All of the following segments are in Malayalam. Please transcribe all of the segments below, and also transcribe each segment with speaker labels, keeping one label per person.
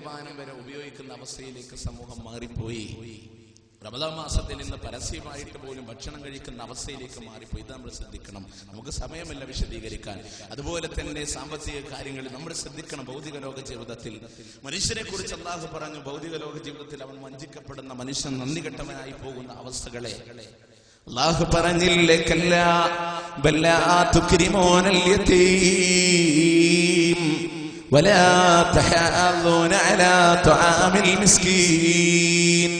Speaker 1: പാനം വരെ ഉപയോഗിക്കുന്ന അവസ്ഥയിലേക്ക് സമൂഹം മാറിപ്പോയി. റമദാൻ മാസത്തിൽ നിന്ന് പരസ്യമായിട്ട് പോലും ഭക്ഷണം കഴിക്കുന്ന അവസ്ഥയിലേക്ക് മാറിപ്പോയി. ഇത് നമ്മൾ ശ്രദ്ധിക്കണം. നമുക്ക് സമയമില്ല വിശദീകരിക്കാൻ. അതുപോലെ തന്നെ സാമ്പത്തിക കാര്യങ്ങളിൽ നമ്മൾ ശ്രദ്ധിക്കണം. ഭൗതിക ലോക ജീവിതത്തിൽ മനുഷ്യനെ കുറിച്ച് അല്ലാഹു പറഞ്ഞു, ഭൗതിക ലോക ജീവിതത്തിൽ അവൻ വഞ്ചിക്കപ്പെടുന്ന മനുഷ്യൻ നന്ദികെട്ടവനായി പോകുന്ന അവസ്ഥകളെ അല്ലാഹു പറഞ്ഞില്ലേ, കല്ലാ ബല്ലാ തുക്രിമൂനൽ യതീം വലാ തഹാദൂന അലാ തുആമിൽ മിസ്കീൻ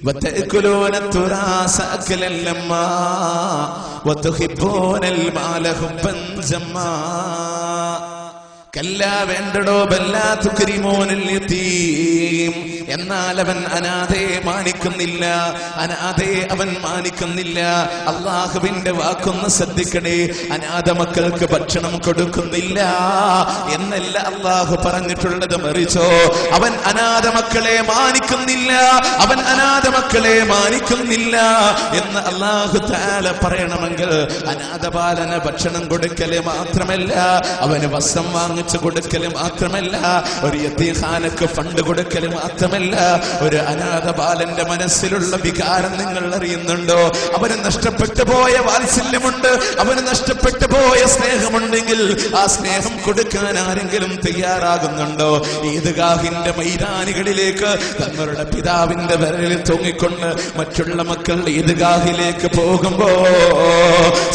Speaker 1: وتأكلون التراث أكلا لما وتحبون المال حبا جما കല്ലാ വേണ്ടടോ ബല്ലാ തുക്രിമൂനൽ യതീം. എന്നാൽ അവൻ അനാഥയെ മാനിക്കുന്നില്ല, അനാഥയെ അവൻ മാനിക്കുന്നില്ല. അള്ളാഹുവിന്റെ വാക്കൊന്ന് ശ്രദ്ധിക്കണേ. അനാഥ മക്കൾക്ക് ഭക്ഷണം കൊടുക്കുന്നില്ല എന്നല്ല അള്ളാഹു പറഞ്ഞിട്ടുള്ളത്. മറിച്ചോ അവൻ അനാഥ മക്കളെ മാനിക്കുന്നില്ല, അവൻ അനാഥ മക്കളെ മാനിക്കുന്നില്ല എന്ന് അള്ളാഹു തആല പറയണമെങ്കിൽ അനാഥ ബാലന് ഭക്ഷണം കൊടുക്കല് മാത്രമല്ല, അവന് വസ്ത്രം വാങ്ങിച്ചു കൊടുക്കല് മാത്രമല്ല, ഒരു യതീംഖാനക്ക് ഫണ്ട് കൊടുക്കല് മാത്രമല്ല, ഒരു അനാഥ ബാലന്റെ മനസ്സിലുള്ള വികാരം നിങ്ങൾ അറിയുന്നുണ്ടോ? അവന് നഷ്ടപ്പെട്ടു പോയ വാത്സല്യമുണ്ട്, അവന് നഷ്ടപ്പെട്ടു പോയ സ്നേഹമുണ്ടെങ്കിൽ ആ സ്നേഹം കൊടുക്കാൻ ആരെങ്കിലും തയ്യാറാകുന്നുണ്ടോ? ഈദ്ഗാഹിന്റെ മൈതാനികളിലേക്ക് തങ്ങളുടെ പിതാവിന്റെ വിരലിൽ തൂങ്ങിക്കൊണ്ട് മറ്റുള്ള മക്കൾ ഈദ്ഗാഹിലേക്ക് പോകുമ്പോ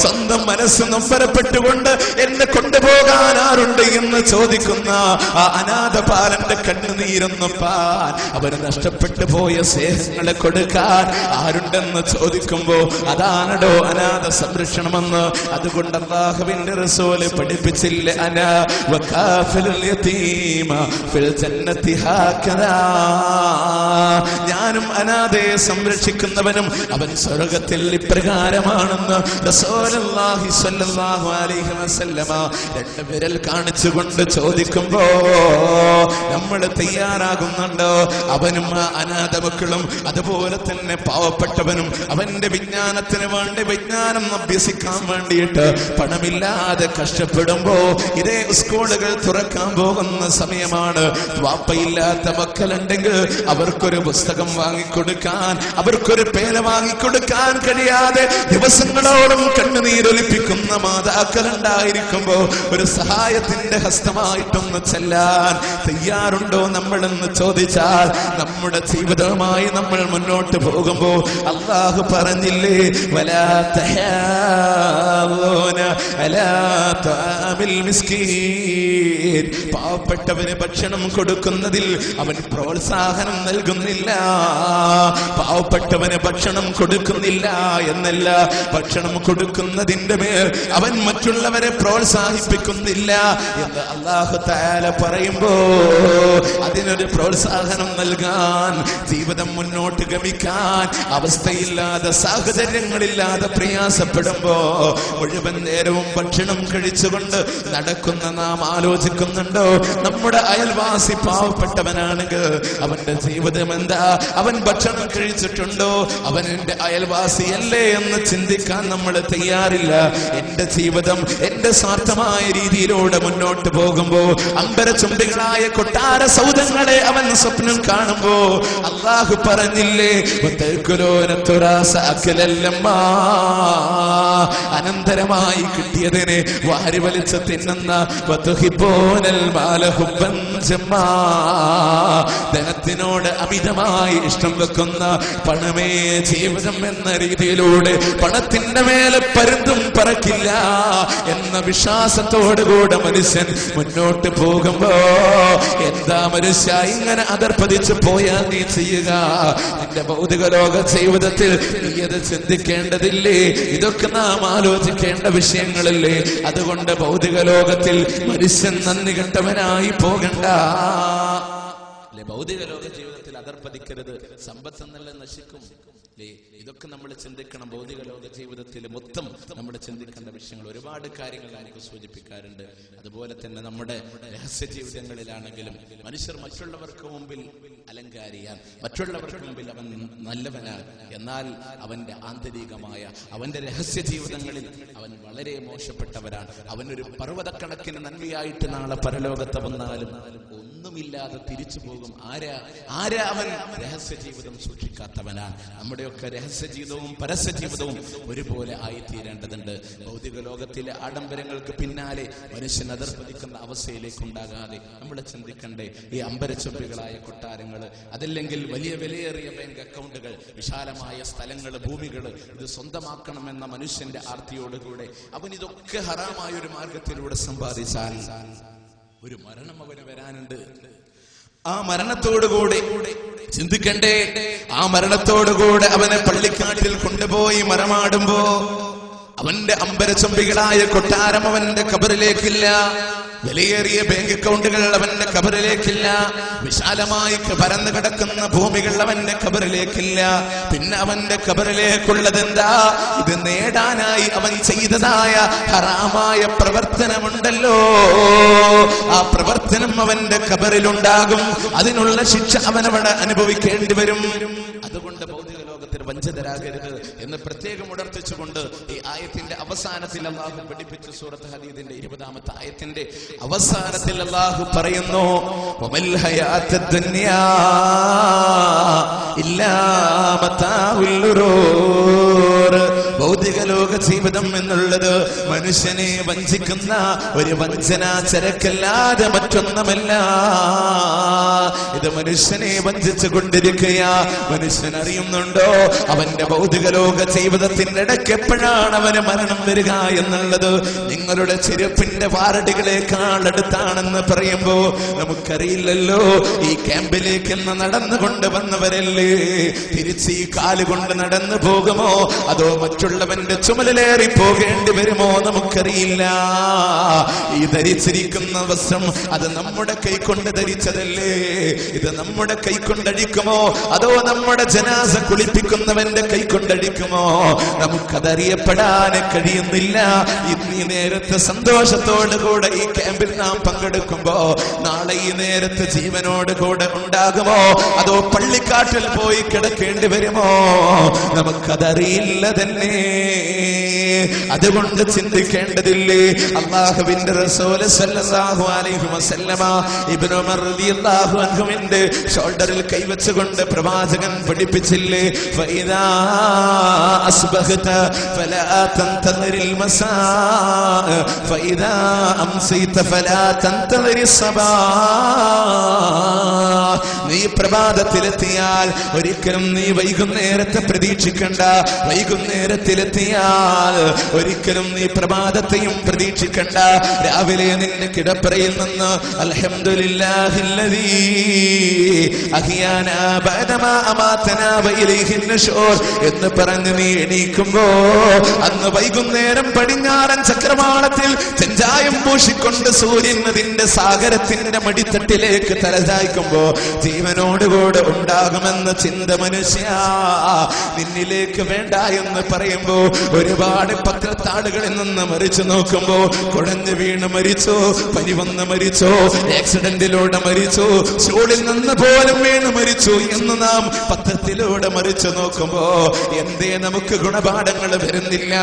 Speaker 1: സ്വന്തം മനസ്സ് നൊമ്പരപ്പെട്ടുകൊണ്ട് എന്നെ കൊണ്ടുപോകാൻ ആരുണ്ട് എന്ന് ചോദിക്കുന്ന ആ അനാഥ ബാലന്റെ കണ്ണുനീരൊന്നുപ്പാൻ, അവന് നഷ്ടപ്പെട്ടു പോയ സ്നേഹങ്ങളെ കൊടുക്കാൻ ആരുണ്ടെന്ന് ചോദിക്കുമ്പോ അതാണോ അനാഥ സംരക്ഷണമെന്ന്? അതുകൊണ്ട് അല്ലാഹുവിന്റെ റസൂല് പഠിപ്പിച്ചില്ല, അനാ വകാഫിലുൽ യതീമ ഫിൽ ജന്നതി ഹാകദാ. ഞാനും അനാഥയെ സംരക്ഷിക്കുന്നവനും അവൻ സ്വർഗ്ഗത്തിൽ ഇപ്രകാരമാണെന്ന് റസൂലുള്ളാഹി സ്വല്ലല്ലാഹു അലൈഹി വസല്ലമ രണ്ട് വിരൽ കാണിച്ചുകൊണ്ട് ചോദിക്കുമ്പോ നമ്മൾ തയ്യാറാകുന്നുണ്ടോ? അവനും അനാഥ മക്കളും അതുപോലെ തന്നെ പാവപ്പെട്ടവനും അവന്റെ വിജ്ഞാനത്തിന് വേണ്ടി വിജ്ഞാനം അഭ്യസിക്കാൻ വേണ്ടിയിട്ട് പണമില്ലാതെ കഷ്ടപ്പെടുമ്പോ, ഇതേ സ്കൂളുകൾ തുറക്കാൻ പോകുന്ന സമയമാണ്, വാപ്പയില്ലാത്ത മക്കളുണ്ടെങ്കിൽ അവർക്കൊരു പുസ്തകം വാങ്ങിക്കൊടുക്കാൻ, അവർക്കൊരു പേന വാങ്ങിക്കൊടുക്കാൻ കഴിയാതെ ദിവസങ്ങളോളം കണ്ണുനീരൊലിപ്പിക്കുന്ന മാതാക്കളുണ്ടായിരിക്കുമ്പോ ഒരു സഹായത്തിന്റെ ഹസ്തമായിട്ടൊന്ന് ചെല്ലാൻ തയ്യാറുണ്ടോ നമ്മളെന്ന് ചോദിച്ചാൽ, നമ്മുടെ ജീവിതവുമായി നമ്മൾ മുന്നോട്ട് പോകുമ്പോ അല്ലാഹു പറഞ്ഞില്ലേ, വലാ തഹാദൂന അലാ തുആമിൽ മിസ്കീൻ. പാവപ്പെട്ടവന് ഭക്ഷണം കൊടുക്കുന്നതിൽ അവൻ പ്രോത്സാഹനം നൽകുന്നില്ല. പാവപ്പെട്ടവന് ഭക്ഷണം കൊടുക്കുന്നില്ല എന്നല്ല, ഭക്ഷണം കൊടുക്കുന്നതിന്റെ മേൽ അവൻ മറ്റുള്ളവരെ പ്രോത്സാഹിപ്പിക്കുന്നില്ല എന്ന് അല്ലാഹു തആല പറയുമ്പോ അതിനൊരു പ്രോത്സാഹനം നൽകാൻ, ജീവിതം മുന്നോട്ട് ഗമിക്കാൻ അവസ്ഥയില്ലാതെ സാഹചര്യങ്ങളില്ലാതെ പ്രയാസപ്പെടുമ്പോ മുഴുവൻ നേരവും ഭക്ഷണം കഴിച്ചുകൊണ്ട് നടക്കുന്ന നാം ആലോചിക്കുന്നുണ്ടോ? നമ്മുടെ അയൽവാസി പാവപ്പെട്ടവനാണെങ്കിൽ അവന്റെ ജീവിതം എന്താ? അവൻ ഭക്ഷണം കഴിച്ചിട്ടുണ്ടോ? അവൻ എന്റെ അയൽവാസിയല്ലേ എന്ന് ചിന്തിക്കാൻ നമ്മൾ തയ്യാറില്ല. എന്റെ ജീവിതം എന്റെ സ്വാർത്ഥമായ രീതിയിലൂടെ മുന്നോട്ട് പോകുമ്പോ അമ്പരചുംബികളായ കൊട്ടാര സൗധങ്ങളെ അവൻ സ്വപ്നം കാണുമ്പോ അല്ലാഹു പറഞ്ഞില്ലേ, അനന്തരമായി കിട്ടിയതിനെ വാരി വലിച്ച് തിന്നുന്ന ധനത്തിനോട് അമിതമായി ഇഷ്ടം വെക്കുന്ന പണമേ ജീവിതം എന്ന രീതിയിലൂടെ പണത്തിന്റെ മേലെ പരുന്തും പറക്കില്ല എന്ന വിശ്വാസത്തോടുകൂടെ മനുഷ്യൻ മുന്നോട്ട് പോകുമ്പോ എന്താ മനുഷ്യ ഇങ്ങനെ അധർപ്പതിച്ചു പോയാൽ നീ ചെയ്യുക? നിന്റെ ഭൗതിക ലോക ജീവിതത്തിൽ നീ അത് ചിന്തിക്കേണ്ടതില്ലേ? ഇതൊക്കെ നാം ആലോചിക്കേണ്ട വിഷയങ്ങളല്ലേ? അതുകൊണ്ട് ഭൗതിക ലോകത്തിൽ മനുഷ്യൻ നന്ദി കെട്ടവനായി പോകണ്ട. ഭൗതിക ലോക ജീവിതത്തിൽ അധർപ്പതിക്കരുത്, സമ്പത്ത് എന്നെല്ലാം നശിക്കും. ഇതൊക്കെ നമ്മൾ ചിന്തിക്കണം. ഭൗതിക ലോക ജീവിതത്തിൽ മൊത്തം നമ്മൾ ചിന്തിക്കേണ്ട വിഷയങ്ങൾ ഒരുപാട് കാര്യങ്ങൾ എനിക്ക് സൂചിപ്പിക്കാറുണ്ട്. അതുപോലെ തന്നെ നമ്മുടെ രഹസ്യ ജീവിതങ്ങളിലാണെങ്കിലും മനുഷ്യർ മറ്റുള്ളവർക്ക് മുമ്പിൽ അലങ്കാരിയാൻ, മറ്റുള്ളവർക്ക് മുമ്പിൽ അവൻ നല്ലവനാണ്, എന്നാൽ അവന്റെ ആന്തരികമായ അവന്റെ രഹസ്യ ജീവിതങ്ങളിൽ അവൻ വളരെ മോശപ്പെട്ടവരാണ്. അവനൊരു പർവ്വതക്കണക്കിന് നന്മയായിട്ട് നാളെ പരലോകത്ത് വന്നാലും ഒന്നുമില്ലാതെ തിരിച്ചു പോകും ആരാ അവൻ? രഹസ്യ ജീവിതം സൂക്ഷിക്കാത്തവനാണ്. നമ്മുടെയൊക്കെ രഹസ്യ ജീവിതവും പരസ്യ ജീവിതവും ഒരുപോലെ ആയിത്തീരേണ്ടതുണ്ട്. ഭൗതിക ലോകത്തിലെ ആഡംബരങ്ങൾക്ക് പിന്നാലെ മനുഷ്യൻ അതിർപ്പതിക്കുന്ന അവസ്ഥയിലേക്ക് ഉണ്ടാകാതെ നമ്മൾ ചിന്തിക്കണ്ടേ? ഈ അമ്പരച്ചൊപ്പികളായ കൊട്ടാരങ്ങൾ, അതല്ലെങ്കിൽ വലിയ വിലയേറിയ ബാങ്ക് അക്കൗണ്ടുകൾ, വിശാലമായ സ്ഥലങ്ങൾ, ഭൂമികൾ, ഇത് സ്വന്തമാക്കണമെന്ന മനുഷ്യന്റെ ആർത്തിയോടുകൂടെ അവൻ ഇതൊക്കെ ഹറാമായ ഒരു മാർഗത്തിലൂടെ സമ്പാദിച്ചാൽ ഒരു മരണം അവന് വരാനുണ്ട്. ആ മരണത്തോടുകൂടെ ചിന്തിക്കണ്ടേ? ആ മരണത്തോടുകൂടെ അവനെ പള്ളിക്കാട്ടിൽ കൊണ്ടുപോയി മരമാടുമ്പോ അവന്റെ അമ്പരച്ചൊമ്പികളായ കൊട്ടാരം അവന്റെ ഖബറിലേക്കില്ല, വിലയേറിയ ബാങ്ക് അക്കൗണ്ടുകൾ അവന്റെ ഖബറിലേക്കില്ല, വിശാലമായി പരന്നു കിടക്കുന്ന ഭൂമികൾ അവന്റെ ഖബറിലേക്കില്ല. പിന്നെ അവന്റെ ഖബറിലേക്കുള്ളത് എന്താ? ഇത് നേടാനായി അവൻ ചെയ്തതായ ഹറാമായ പ്രവർത്തനമുണ്ടല്ലോ, ആ പ്രവർത്തനം അവന്റെ ഖബറിലുണ്ടാകും. അതിനുള്ള ശിക്ഷ അവനവിടെ അനുഭവിക്കേണ്ടി വരും. അതുകൊണ്ട് ഭൗതിക ലോകത്തിൽ വഞ്ചിതരാകരുത് എന്ന് പ്രത്യേകം ഉണർത്തിച്ചുകൊണ്ട് ഈ ആയത്തിന്റെ അവസാനത്തിൽ അല്ലാഹു പഠിപ്പിച്ച സൂറത്ത് ഹദീദിന്റെ 20-ാമത്തെ ആയത്തിന്റെ അവസാനത്തിൽ അല്ലാഹു പറയുന്നു, വമൽ ഹയാത്തുദ് ദുനിയാ ഇല്ലാ മതാഉൽ ഗുറൂർ. ഭൗതിക ലോക ജീവിതം എന്നുള്ളത് മനുഷ്യനെ വഞ്ചിക്കുന്ന ഒരു വഞ്ചനാ ചരക്കല്ലാതെ മറ്റൊന്നുമല്ല. ഇത് മനുഷ്യനെ വഞ്ചിച്ചു കൊണ്ടിരിക്കുക. മനുഷ്യൻ അറിയുന്നുണ്ടോ അവന്റെ ഭൗതിക ലോക ജീവിതത്തിന്റെ ഇടയ്ക്ക് എപ്പോഴാണ് അവന് മരണം വരിക എന്നുള്ളത്? നിങ്ങളുടെ ചെരുപ്പിന്റെ വാരടികളെക്കാൾ അടുത്താണെന്ന് പറയുമ്പോ നമുക്കറിയില്ലല്ലോ. ഈ ക്യാമ്പിലേക്ക് നടന്നുകൊണ്ട് വന്നവരല്ലേ തിരിച്ച് ഈ കാലുകൊണ്ട് നടന്നു പോകുമോ അതോ മറ്റുള്ളവന്റെ ചുമലിലേറി പോകേണ്ടി വരുമോ? നമുക്കറിയില്ല. ഈ ധരിച്ചിരിക്കുന്ന വസ്ത്രം അത് നമ്മുടെ കൈകൊണ്ട് ധരിച്ചതല്ലേ? ഇത് നമ്മുടെ കൈക്കൊണ്ടടിക്കുമോ അതോ നമ്മുടെ ജനാസ കുളിപ്പിക്കുന്നവന്റെ കൈക്കൊണ്ടടിക്കുമോ? നമുക്കതറിയപ്പെടാൻ കഴിയുന്നില്ല. ഇന്ന് ഈ നേരത്തെ സന്തോഷത്തോടുകൂടെ ഈ ക്യാമ്പിൽ നാം പങ്കെടുക്കുമ്പോ നാളെ ഈ നേരത്തെ ജീവനോട് കൂടെ ഉണ്ടാകുമോ അതോ പള്ളിക്കാട്ടിൽ പോയി കിടക്കേണ്ടി വരുമോ? നമുക്കതറിയില്ല തന്നെ. അതുകൊണ്ട് ചിന്തിക്കേണ്ടതില്ലേ? അല്ലാഹുവിന്റെ റസൂൽ സല്ലല്ലാഹു അലൈഹി വസല്ലമ ഇബ്നു ഉമർ റളിയല്ലാഹു അൻഹുവിന്റെ ഷോൾഡറിൽ കൈവച്ചുകൊണ്ട് പ്രവാചകൻ പഠിപ്പിച്ചില്ലേ, ഫഇദാ അസ്ബഹത ഫലാ തന്തദിറിൽ മസാ ഫഇദാ അംസൈത ഫലാ തന്തദിറിസ് സബാ. നീ പ്രഭാതത്തിലെത്തിയാൽ ഒരിക്കലും നീ വൈകുന്നേരത്തെ പ്രതീക്ഷിക്കണ്ട. വൈകുന്നേരത്തിലെത്തിയാൽ ഒരിക്കലും നീ പ്രഭാതത്തെയും പ്രതീക്ഷിക്കണ്ട. രാവിലെ നിന്റെ കിടപ്പറയിൽ നിന്ന് അൽഹംദുലില്ലാഹില്ലദീ അഹ്യാനാ ബഅദമാ അമാതനാ വഇലൈഹി നുശൂർ എന്ന് പറഞ്ഞ് നീ എണീക്കുമ്പോ അന്ന് വൈകുന്നേരം പടിഞ്ഞാറൻ ചക്രവാളത്തിൽ ചെഞ്ചായം പൂശിക്കൊണ്ട് സൂര്യൻ അതിന്റെ സാഗരത്തിന്റെ മടിത്തട്ടിലേക്ക് തലചായ്ക്കുമ്പോ ജീവനോടുകൂടെ ഉണ്ടാകുമെന്ന ചിന്ത മനുഷ്യ നിന്നിലേക്ക് വേണ്ട എന്ന് പറയുമ്പോ ഒരുപാട് പത്രത്താളുകളിൽ നിന്ന് മരിച്ചു നോക്കുമ്പോ കുഴഞ്ഞു വീണ് മരിച്ചോ, പനി വന്ന് മരിച്ചോ, ആക്സിഡന്റിലൂടെ മരിച്ചോ, സ്റ്റൂളിൽ നിന്ന് പോലും വീണ് മരിച്ചു എന്ന് നാം പത്രത്തിലൂടെ മരിച്ചു നോക്കുമ്പോ എന്തേ നമുക്ക് ഗുണപാഠങ്ങൾ വരുന്നില്ല?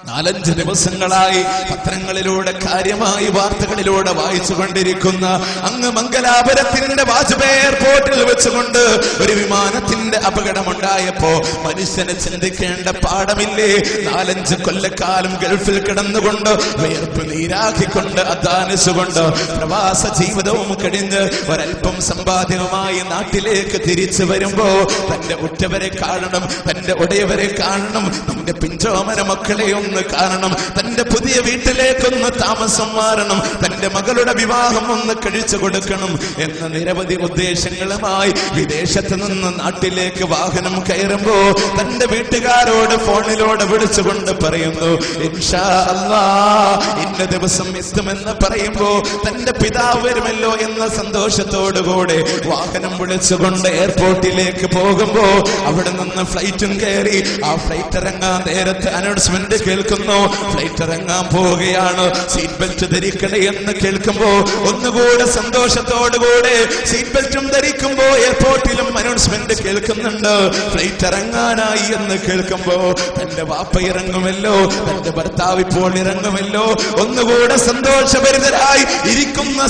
Speaker 1: 4-5 ദിവസങ്ങളായി പത്രങ്ങളിലൂടെ കാര്യമായി വാർത്തകളിലൂടെ വായിച്ചു കൊണ്ടിരിക്കുന്ന അങ്ങ് മംഗലാപുരത്തിന്റെ വാജ്പേയി എയർപോർട്ടിൽ വെച്ചുകൊണ്ട് ഒരു വിമാനത്തിന്റെ അപകടമുണ്ടായപ്പോ മനുഷ്യനെ ചിന്തിക്കേണ്ട പാഠമില്ലേ? 4-5 കൊല്ലക്കാലം ഗൾഫിൽ കിടന്നുകൊണ്ട് വിയർപ്പ് നീരാക്കിക്കൊണ്ട് അധ്വാനിച്ചുകൊണ്ട് പ്രവാസ ജീവിതവും കഴിഞ്ഞ് ഒരൽപ്പം സമ്പാദ്യവുമായി നാട്ടിലേക്ക് തിരിച്ചു വരുമ്പോ തന്റെ ഉറ്റവരെ കാണണം, തന്റെ ഉടയവരെ കാണണം, തന്റെ പിഞ്ചോമന മക്കളെയും കാണണം, തന്റെ പുതിയ വീട്ടിലേക്കൊന്ന് താമസം മാറണം, തന്റെ മകളുടെ വിവാഹം ഒന്ന് കഴിച്ചു കൊടുക്കണം എന്ന നിരവധി ഉദ്ദേശങ്ങളുമായി വിദേശത്ത് നിന്ന് നാട്ടിലേക്ക് വാഹനം കയറുമ്പോ തന്റെ വീട്ടുകാരോട് ഫോണിലൂടെ വിളിച്ചുകൊണ്ട് പറയുന്നു ഇൻഷാ അല്ലാഹ് ഇന്ന ദിവസം എത്തുമെന്ന് പറയുമ്പോ തന്റെ പിതാവ് വരുമല്ലോ എന്ന സന്തോഷത്തോടുകൂടെ വാഹനം വിളിച്ചുകൊണ്ട് എയർപോർട്ടിലേക്ക് പോകുമ്പോ അവിടെ നിന്ന് ഫ്ലൈറ്റും കയറി ആ ഫ്ലൈറ്റ് ഇറങ്ങാൻ നേരത്തെ അനൗൺസ്മെന്റ് കേൾക്കുന്നു, ഫ്ലൈറ്റ് ഇറങ്ങാൻ പോവുകയാണ്, സീറ്റ് ബെൽറ്റ് ധരിക്കണേ എന്ന് കേൾക്കുമ്പോ ഒന്നുകൂടെ സന്തോഷത്തോടുകൂടെ സീറ്റ് ബെൽറ്റും ധരിക്കുമ്പോ എയർപോർട്ടിലും അനൗൺസ്മെന്റ് കേൾക്കുന്നുണ്ട്, ഫ്ലൈറ്റ് ഇറങ്ങാനായി എന്ന് കേൾക്കുമ്പോ തന്റെ വാപ്പ ഇറങ്ങുമല്ലോ, തന്റെ ഭർത്താവ് ഇപ്പോൾ ഇറങ്ങുമല്ലോ, ഒന്നുകൂടെ സന്തോഷഭരിതരായി ഇരിക്കുന്ന